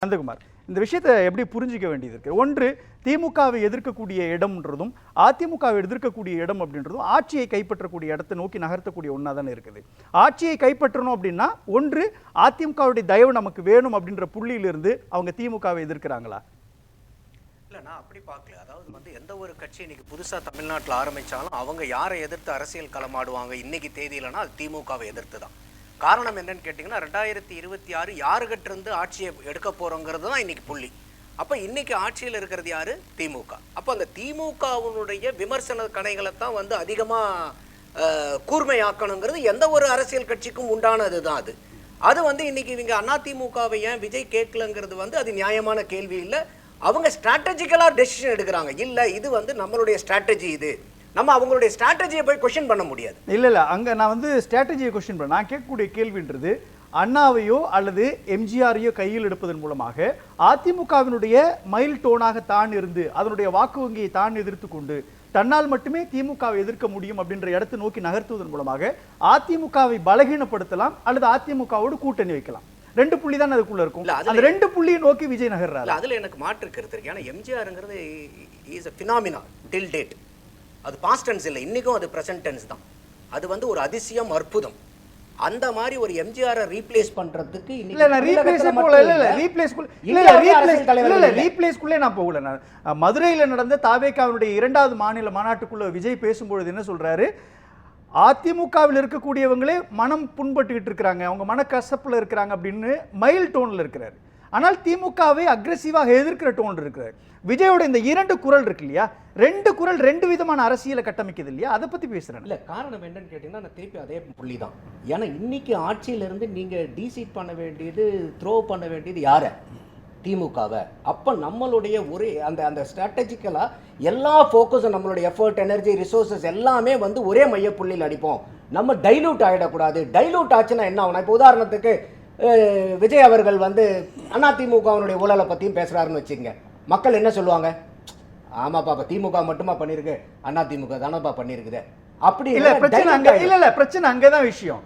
நந்தகுமார், இந்த விஷயத்தை எப்படி புரிஞ்சிக்க வேண்டியது இருக்கு? ஒன்று, திமுகவை எதிர்க்கக்கூடிய இடம்ன்றதும் அதிமுகவை எதிர்க்கக்கூடிய இடம் அப்படின்றதும் ஆட்சியை கைப்பற்றக்கூடிய இடத்தை நோக்கி நகர்த்தக்கூடிய ஒன்றா தானே இருக்குது. ஆட்சியை கைப்பற்றணும் அப்படின்னா ஒன்று அதிமுகவுடைய தயவு நமக்கு வேணும் அப்படின்ற புள்ளியிலிருந்து அவங்க திமுகவை எதிர்க்கிறாங்களா? இல்லை, நான் அப்படி பார்க்கல. அதாவது எந்த ஒரு கட்சி இன்னைக்கு புதுசாக தமிழ்நாட்டில் ஆரம்பித்தாலும் அவங்க யாரை எதிர்த்து அரசியல் களமாடுவாங்க இன்னைக்கு தேதியிலனா அது திமுகவை எதிர்த்து தான். காரணம் என்னன்னு கேட்டிங்கன்னா 2026 யாருக்கிட்ட இருந்து ஆட்சியை எடுக்க போகிறோங்கிறது தான் இன்றைக்கி புள்ளி. அப்போ இன்றைக்கி ஆட்சியில் இருக்கிறது யார்? திமுக. அப்போ அந்த திமுகவினுடைய விமர்சன கணைகளை தான் அதிகமாக கூர்மையாக்கணுங்கிறது எந்த ஒரு அரசியல் கட்சிக்கும் உண்டானது தான். அது இன்றைக்கி இவங்க அதிமுகவை ஏன் விஜய் கேட்கலங்கிறது அது நியாயமான கேள்வி இல்லை. அவங்க ஸ்ட்ராட்டஜிக்கலாக டெசிஷன் எடுக்கிறாங்க. இல்லை, இது நம்மளுடைய ஸ்ட்ராட்டஜி, இது நம்ம அவங்களுடைய ஸ்ட்ராட்டஜியை போய் கொஸ்டின் பண்ண முடியாது. இல்லை, அங்கே நான் ஸ்ட்ராட்டஜியை கொஸ்டின் பண்ண நான் கேட்கக்கூடிய கேள்வின்றது அண்ணாவையோ அல்லது எம்ஜிஆரையோ கையில் எடுப்பதன் மூலமாக அதிமுகவினுடைய மைல் டோனாக தான் இருந்து அதனுடைய வாக்கு வங்கியை தான் எதிர்த்து கொண்டு தன்னால் மட்டுமே திமுகவை எதிர்க்க முடியும் அப்படின்ற இடத்தை நோக்கி நகர்த்துவதன் மூலமாக அதிமுகவை பலகீனப்படுத்தலாம் அல்லது அதிமுகவோடு கூட்டணி வைக்கலாம். ரெண்டு புள்ளி தான் அதுக்குள்ள இருக்கும். அந்த ரெண்டு புள்ளியை நோக்கி விஜய் நகர்றாரு. அதுல எனக்கு மாற்று கருத்து இருக்கு. ஏன்னா எம்ஜிஆர்ங்கிறது is a phenomenon till date. அது பாஸ்ட் டென்ஸ் இல்லை, இன்னைக்கும் அது பிரசன்ட் டென்ஸ் தான். அது ஒரு அதிசயம், அற்புதம். அந்த மாதிரி ஒரு எம்ஜிஆரை ரீப்ளேஸ் பண்றதுக்கு நான் போகல. மதுரையில நடந்த தாவேகாவினுடைய 2வது மாநில மாநாட்டுக்குள்ள விஜய் பேசும்பொழுது என்ன சொல்றாரு? அதிமுகவில் இருக்கக்கூடியவங்களே மனம் புண்பட்டுக்கிட்டு இருக்கிறாங்க, அவங்க மனக்கசப்புல இருக்கிறாங்க அப்படின்னு மைல் டோன்ல இருக்கிறாரு. ஆனால் திமுகவை அக்ரெசிவாக எதிர்க்கிற டோன் இருக்கிறார். விஜயோட இந்த 2 குரல் இருக்கு இல்லையா, 2 குரல் 2 விதமான அரசியலை கட்டமைக்குது இல்லையா, அதை பத்தி பேசுறேன். இல்ல, காரணம் என்னன்னு கேட்டீங்கன்னா நான் திருப்பி அதே புள்ளி தான். ஏன்னா இன்னைக்கு ஆட்சியிலிருந்து நீங்க டீசீட் பண்ண வேண்டியது, த்ரோ பண்ண வேண்டியது யார? திமுகவை. அப்போ நம்மளுடைய ஒரே அந்த ஸ்ட்ராட்டஜிக்கலா எல்லா ஃபோக்கஸும், நம்மளுடைய எஃபர்ட், எனர்ஜி, ரிசோர்ஸஸ் எல்லாமே ஒரே மையப்புள்ளியில் அடிப்போம். நம்ம டைலூட் ஆகிடக்கூடாது. டைலூட் ஆச்சுன்னா என்ன ஆகும்? இப்போ உதாரணத்துக்கு விஜய் அவர்கள் அதிமுகவினுடைய ஊழலை பற்றியும் பேசுகிறாருன்னு வச்சுங்க, மக்கள் என்ன சொல்லுவாங்க? ஆமாப்பா, திமுக மட்டுமா பண்ணியிருக்கு, அதிமுக தானப்பா பண்ணியிருக்குது. அப்படி இல்லை, பிரச்சனை அங்கேதான் விஷயம்.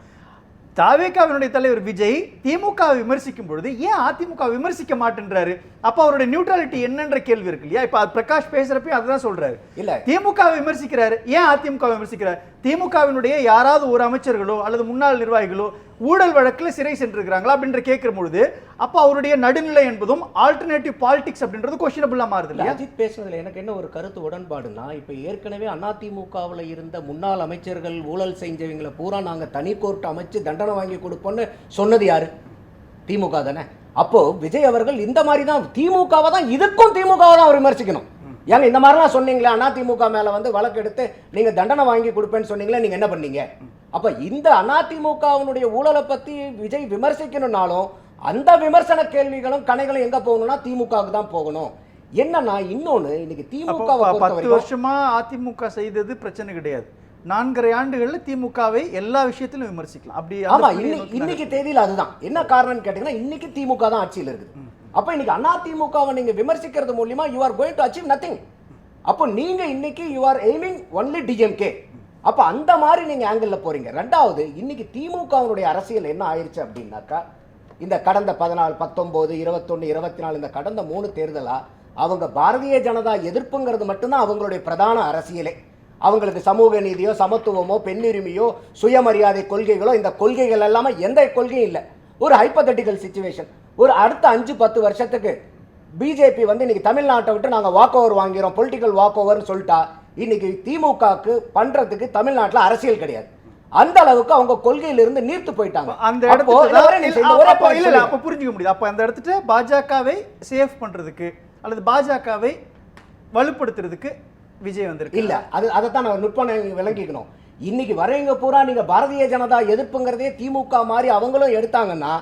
தாவேகாவினுடைய தலைவர் விஜய் திமுக விமர்சிக்கும் பொழுது ஏன் அதிமுக விமர்சிக்க மாட்டேன்றாரு? அப்ப அவருடைய நியூட்ரலிட்டி என்னன்ற கேள்வி இருக்கு இல்லையா? இப்ப பிரகாஷ் பேசுறப்ப அதுதான் சொல்றாரு. இல்ல, திமுக விமர்சிக்கிறாரு, ஏன் அதிமுக விமர்சிக்கிறார்? திமுகவினுடைய யாராவது ஒரு அமைச்சர்களோ அல்லது முன்னாள் நிர்வாகிகளோ ஊழல் வழக்கில் சிறை சென்றிருக்கிறாங்களா அப்படின்ற கேட்கிற பொழுது அப்ப அவருடைய நடுநிலை என்பதும் ஆல்டர்னேட்டிவ் பாலிடிக்ஸ் அப்படின்றது கொஸ்டினபிளா மாறுது இல்லையா? அஜித் பேசுனதுல எனக்கு என்ன ஒரு கருத்து உடன்பாடுனா, இப்ப ஏற்கனவே அதிமுகவில் இருந்த முன்னாள் அமைச்சர்கள் ஊழல் செஞ்சவங்களை பூரா நாங்க தனி கோர்ட் அமைச்சு தண்டனை வாங்கி கொடுப்போம்னு சொன்னது யாரு? திமுக தானே. அப்போ விஜய் அவர்கள் இந்த மாதிரி தான் திமுகவை தான், இதுக்கும் திமுகவை தான் அவர் விமர்சிக்கணும். ஏங்க இந்த மாதிரிலாம் சொன்னீங்களே, அதிமுக மேல வழக்கு எடுத்து நீங்க தண்டனை வாங்கி கொடுப்பேன்னு சொன்னீங்களே, நீங்க என்ன பண்ணீங்க? அப்ப இந்த அதிமுகவினுடைய ஊழலை பத்தி விஜய் விமர்சிக்கணும்னாலும் அந்த விமர்சன கேள்விகளும் கணைகளும் எங்க போகணும்னா திமுகவுக்கு தான் போகணும். என்னன்னா இன்னொன்னு, இன்னைக்கு திமுக 10 வருஷமா அதிமுக செய்தது பிரச்சனை கிடையாது. 4.5 ஆண்டுகள்ல திமுகவை எல்லா விஷயத்திலும் விமர்சிக்கலாம். அப்படி ஆமா, இன்னைக்கு தேதியில அதுதான். என்ன காரணம்னு கேட்டீங்கன்னா இன்னைக்கு திமுக தான் ஆட்சியில் இருக்குது. அப்ப இன்னைக்கு அதிமுகவை நீங்க விமர்சிக்கிறது மூலமா you are going to achieve nothing. அப்போ நீங்க இன்னைக்கு you are aiming only DMK. அப்ப அந்த மாதிரி நீங்க ஆங்கிள் போறீங்க. ரெண்டாவது, இன்னைக்கு திமுகவினுடைய அரசியல் என்ன ஆயிடுச்சு அப்படின்னாக்கா, இந்த கடந்த 14, 19, 21, 24 இந்த கடந்த 3 தேர்தலா அவங்க பாரதிய ஜனதா எதிர்ப்புங்கிறது மட்டும்தான் அவங்களுடைய பிரதான அரசியலே. அவங்களுக்கு சமூக நீதியோ, சமத்துவமோ, பெண்ணுரிமையோ, சுயமரியாதை கொள்கைகளோ, இந்த கொள்கைகள் எல்லாமே எந்த கொள்கையும் இல்லை. ஒரு ஹைப்போதெட்டிக்கல் சிச்சுவேஷன். ஒரு அடுத்த 5-10 வருஷத்துக்கு பிஜேபி இன்னைக்கு தமிழ்நாட்டை விட்டு நாங்கள் வாக் ஓவர் வாங்கிறோம், பொலிட்டிக்கல் வாக் ஓவர்னு சொல்லிட்டா இன்னைக்கு திமுகவுக்கு பண்றதுக்கு தமிழ்நாட்டில் அரசியல் கிடையாது. அந்த அளவுக்கு அவங்க கொள்கையிலிருந்து நீர்த்து போயிட்டாங்க. அந்த இடத்துல அப்ப புரிஞ்சுக்க முடியுது. அப்ப அந்த இடத்துல பாஜகவை சேஃப் பண்றதுக்கு அல்லது பாஜகவை வலுப்படுத்துறதுக்கு விஜய் வந்திருக்கு இல்ல. அதைத்தான் நான் நுட்பம் விளங்கிக்கணும். இன்னைக்கு வரவங்க பூரா நீங்க பாரதிய ஜனதா எதிர்ப்புங்கிறதே திமுக மாதிரி அவங்களும் எடுத்தாங்கன்னா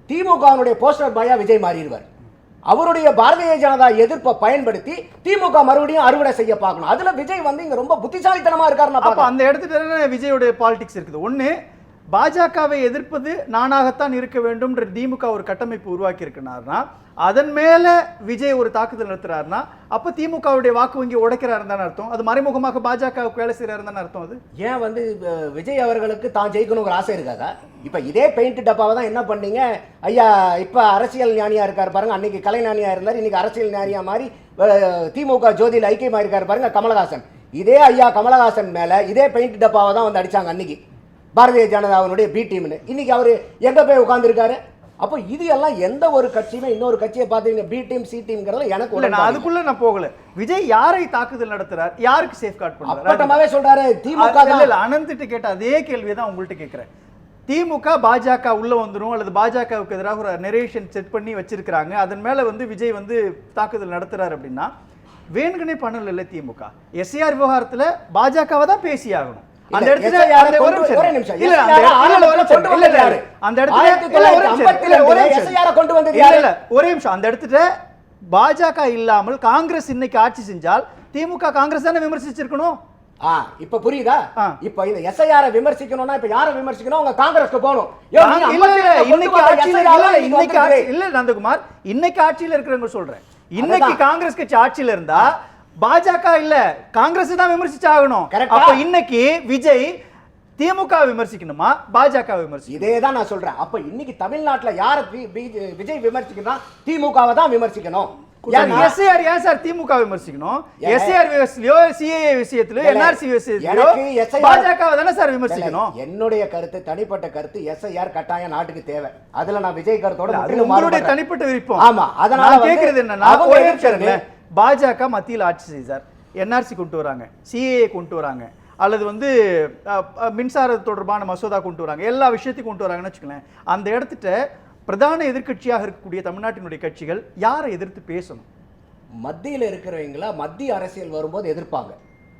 திமுகவுடைய போஸ்டர் பாயா விஜய் மாறிடுவார். அவருடைய பாரதிய ஜனதா எதிர்ப்பை பயன்படுத்தி திமுக மறுபடியும் அறுவடை செய்ய பார்க்கணும். அதுல விஜய் இங்க ரொம்ப புத்திசாலித்தனமா இருக்காருன்னா அந்த இடத்துல விஜயோட பாலிடிக்ஸ் இருக்குது. ஒண்ணு, பாஜகவை எதிர்ப்பது நானாகத்தான் இருக்க வேண்டும் திமுக ஒரு கட்டமைப்பு உருவாக்கி இருக்கிறார்னா அதன் மேல விஜய் ஒரு தாக்குதல் நடத்துறாருன்னா அப்ப திமுகவுடைய வாக்கு வங்கி உடைக்கிறாரு தானே அர்த்தம். அது மறைமுகமாக பாஜகவுக்கு வேலை செய்யறாரு தானே அர்த்தம். அது ஏன் வந்து விஜய் அவர்களுக்கு தான் ஜெயிக்கணுங்கிற ஆசை இருக்காதா? இப்ப இதே பெயிண்ட் டப்பாவை தான் என்ன பண்ணீங்க, ஐயா இப்ப அரசியல் ஞானியா இருக்காரு பாருங்க, அன்னைக்கு கலை ஞானியா இருந்தார், இன்னைக்கு அரசியல் ஞானியா மாதிரி திமுக ஜோதியில் ஐக்கியமா இருக்காரு பாருங்க கமலஹாசன். இதே ஐயா கமலஹாசன் மேல இதே பெயிண்ட் டப்பாவை தான் வந்து அடிச்சாங்க அன்னைக்கு பாரதிய ஜனதாவினுடைய பி டீம்னு. இன்னைக்கு அவரு எங்க போய் உட்கார்ந்துருக்காரு? அப்போ இது எல்லாம் எந்த ஒரு கட்சியுமே இன்னொரு கட்சியை பார்த்தீங்க பி டீம் சி டீம்ங்கறதுல எனக்கு நான் அதுக்குள்ள நான் போகல. விஜய் யாரை தாக்குதல் நடத்துறார், யாருக்கு சேஃப் கார்டு பண்றாரு அப்பட்டமாவே சொல்றாரு திமுக தான். இல்ல அனந்திட்ட கேட்ட அதே கேள்வியை தான் உங்கள்ட்ட கேட்கிறேன். திமுக பாஜக உள்ள வந்துரும் அல்லது பாஜகவுக்கு எதிராக ஒரு நரேஷன் செட் பண்ணி வச்சிருக்காங்க, அதன் மேல வந்து விஜய் வந்து தாக்குதல் நடத்துறாரு அப்படின்னா வேணுங்கனே பண்ணல திமுக. எஸ்ஐஆர் விவகாரத்துல பாஜகவை தான் பேசி ஆகணும். அந்த இடத்துல ஒரு நிமிஷம் இல்ல அந்த இடத்துல பாஜக இல்லாமல் காங்கிரஸ் இன்னைக்கு ஆட்சி செஞ்சால் திமுக காங்கிரஸ் தானே விமர்சிச்சிருக்கணும். இப்ப புரியுதா? இப்ப இந்த எஸ்ஐஆர் விமர்சிக்கணும்னா இப்ப யாரை விமர்சிக்கணும்? உங்க காங்கிரஸ்க்கு போகணும். இல்ல நந்தகுமார், இன்னைக்கு ஆட்சியில இருக்கிறவங்க சொல்றேன், இன்னைக்கு காங்கிரஸ் கட்சி ஆட்சியில இருந்தா பாஜக இல்ல காங்கிரஸ் தான் விமர்சிச்சாகணும். அப்ப இன்னைக்கு விஜய் திமுக விமர்சிக்கணுமா பாஜக விமர்சிக்கணும்? இதேதான் நான் சொல்றேன். அப்ப இன்னைக்கு தமிழ்நாட்டுல யார விஜய் விமர்சிக்கணும்? திமுகவை தான் விமர்சிக்கணும். எஸ்ஐஆர் ஏன் சார் திமுக விமர்சிக்கணும்? எஸ்ஐஆர் விஷயத்திலயோ சிஏஏ விஷயத்திலயோ என்ஆர்சி விஷயத்திலயோ பாஜக தானே சார் விமர்சிக்கணும். என்னுடைய கருத்து, தனிப்பட்ட கருத்து, எஸ்ஐஆர் கட்டாயம் நாட்டுக்கு தேவை. அதுல நான் விஜய் கருத்தோட உங்களுடைய தனிப்பட்ட விருப்பம். ஆமா, அதனால கேக்குறது என்னன்னா பாஜக மத்தியில் ஆட்சி செய்தார், என்ஆர்சி கொண்டு வராங்க, சிஏஏ கொண்டு வராங்க, அல்லது வந்து மின்சார தொடர்பான மசோதா கொண்டு வராங்க, எல்லா விஷயத்தையும் கொண்டு வராங்கன்னு வச்சுக்கலேன். அந்த இடத்துட்ட பிரதான எதிர்க்கட்சியாக இருக்கக்கூடிய தமிழ்நாட்டினுடைய கட்சிகள் யாரை எதிர்த்து பேசணும்? மத்தியில் இருக்கிறவங்களா மத்திய அரசியல் வரும்போது எதிர்ப்பாங்க.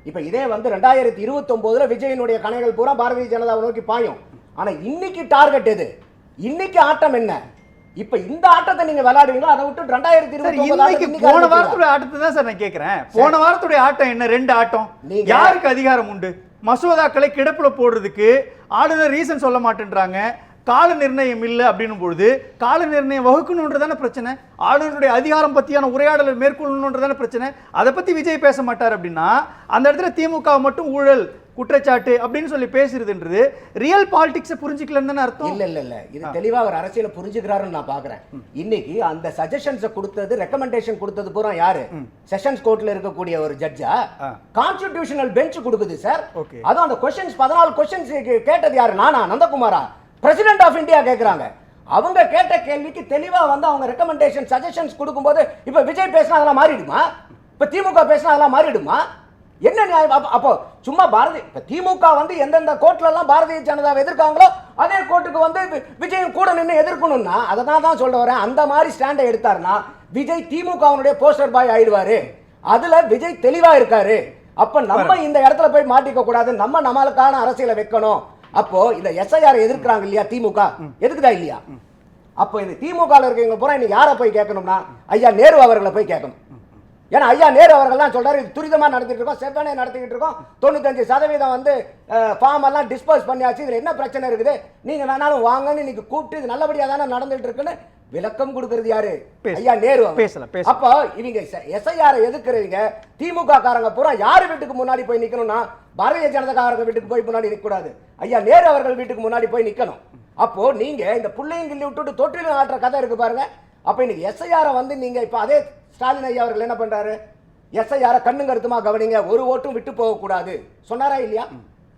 இப்ப இதே வந்து 2029 விஜயனுடைய கணைகள் பூரா பாரதிய ஜனதாவை நோக்கி பாயும். ஆனா இன்னைக்கு டார்கெட் எது? இன்னைக்கு ஆட்டம் என்ன? இப்ப இந்த ஆட்டத்தை நீங்க விளையாடுவீங்களா? அதை விட்டு 2029 போன வாரத்துடைய ஆட்டத்தை தான் சார் நான் கேட்கிறேன். போன வாரத்துடைய ஆட்டம் என்ன? 2 ஆட்டம். யாருக்கு அதிகாரம் உண்டு? மசோதாக்களை கிடப்புல போடுறதுக்கு ஆளுநர் ரீசன் சொல்ல மாட்டேன்றாங்க, கால நிர்ணயம் இல்லை அப்படின்னும் பொழுது கால நிர்ணயம் வகுக்கணுன்றதான பிரச்சனை. ஆளுநருடைய அதிகாரம் பத்தியான உரையாடலை மேற்கொள்ளணுன்றதான பிரச்சனை. அதை பத்தி விஜய் பேச மாட்டார் அப்படின்னா அந்த இடத்துல திமுக மட்டும் ஊழல் குற்றச்சாட்டு அப்படின்னு சொல்லி பேசுறதுன்றது ரியல் பாலிடிக்ஸை புரிஞ்சுக்கலன்னு தானே அர்த்தம். இல்ல இது தெளிவா ஒரு அரசியல புரிஞ்சுக்கிறாருன்னு நான் பாக்குறேன். இன்னைக்கு அந்த சஜஷன்ஸ் கொடுத்தது, ரெக்கமெண்டேஷன் கொடுத்தது பூரா யாரு? செஷன்ஸ் கோர்ட்ல இருக்கக்கூடிய ஒரு ஜட்ஜா? கான்ஸ்டிடியூஷனல் பெஞ்ச் கொடுக்குது சார். அதுவும் அந்த क्वेश्चंस 14 क्वेश्चंस கேட்டது யாரு? நானா? நந்தகுமாரா? பிரசிடென்ட் ஆஃப் இந்தியா கேக்குறாங்க. அவங்க கேட்ட கேள்விக்கு தெளிவா வந்து அவங்க ரெக்கமெண்டேஷன் சஜஷன்ஸ் கொடுக்கும்போது இப்ப விஜய் பேசினா அதெல்லாம் மாறிடுமா? இப்ப திமுக பேசினா அதெல்லாம் மாறிடுமா? என்ன நியாயம்? அப்போ சும்மா இப்ப திமுக வந்து எந்தெந்த கோர்ட்ல எல்லாம் பாரதிய ஜனதாவை எதிர்க்காங்களோ அதே கோர்ட்டுக்கு வந்து விஜய் கூட நின்று எதிர்க்கணும்னா அதை தான் சொல்ல வரேன். அந்த மாதிரி ஸ்டாண்டை எடுத்தாருன்னா விஜய் திமுகவுடைய போஸ்டர் பாய் ஆயிடுவாரு. அதுல விஜய் தெளிவா இருக்காரு. அப்ப நம்ம இந்த இடத்துல போய் மாட்டிக்க கூடாது, நம்ம நம்மளுக்கான அரசியலை வைக்கணும். அப்போ இந்த எஸ்ஐஆர் எதிர்க்கிறாங்க இல்லையா திமுக, எதுக்குதா இல்லையா? அப்போ இந்த திமுக இருக்கவங்க பூரா இன்னைக்கு யாரை போய் கேட்கணும்னா ஐயா நேரு அவர்களை போய் கேட்கணும். ஏன்னா ஐயா நேரு அவர்கள் தான் சொல்றாரு, இது துரிதமா நடத்திட்டு இருக்கோம், செவ்வனே நடத்திக்கிட்டு இருக்கோம், 95% வந்து ஃபார்ம் எல்லாம் டிஸ்போஸ் பண்ணியாச்சு, இதுல என்ன பிரச்சனை இருக்குது, நீங்க வேணாலும் வாங்கன்னு இன்னைக்கு கூப்பிட்டு இது நல்லபடியா தானே நடந்துட்டு இருக்குன்னு விளக்கம் கொடுக்கிறது யாரு? ஐயா நேரு. அப்போ இவங்க எஸ்ஐஆர் எதிர்க்கிறவங்க திமுக காரங்க பூரா யாரு வீட்டுக்கு முன்னாடி போய் நிக்கணும்னா பாரதிய ஜனதாக்காரங்க வீட்டுக்கு போய் முன்னாடி நிக்க கூடாது, ஐயா நேரு அவர்கள் வீட்டுக்கு முன்னாடி போய் நிக்கணும். அப்போ நீங்க இந்த புள்ளையும் கிள்ளி விட்டுட்டு தொட்டிலும் ஆட்டுற கதை இருக்கு பாருங்க. அப்ப இன்னைக்கு எஸ்ஐஆர் வந்து நீங்க இப்ப அதே ஸ்டாலின் ஐயா அவர்கள் என்ன பண்றாரு? எஸ்ஐஆர் கண்ணும் கருத்துமா கவனிங்க, ஒரு ஓட்டும் விட்டு போக கூடாது சொன்னாரா இல்லையா?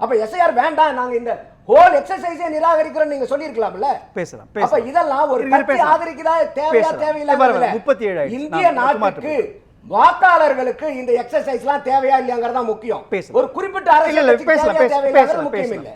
அப்ப எஸ்ஐஆர் வேண்டாம், நாங்க இந்த ஹோல் எக்ஸர்சைஸே நிராகரிக்கிறோம் நீங்க சொல்லிருக்கலாம்ல. பேசலாம். அப்ப இதெல்லாம் ஒரு கட்சி ஆதரிக்கிறதா தேவையா தேவையில்லை? இந்திய நாட்டுக்கு வாக்காளர்களுக்கு இந்த எக்ஸர்சைஸ்லாம் தேவையா இல்லையாங்கிறதா முக்கியம். ஒரு குறிப்பிட்ட அரசியல் முக்கியம் இல்லை.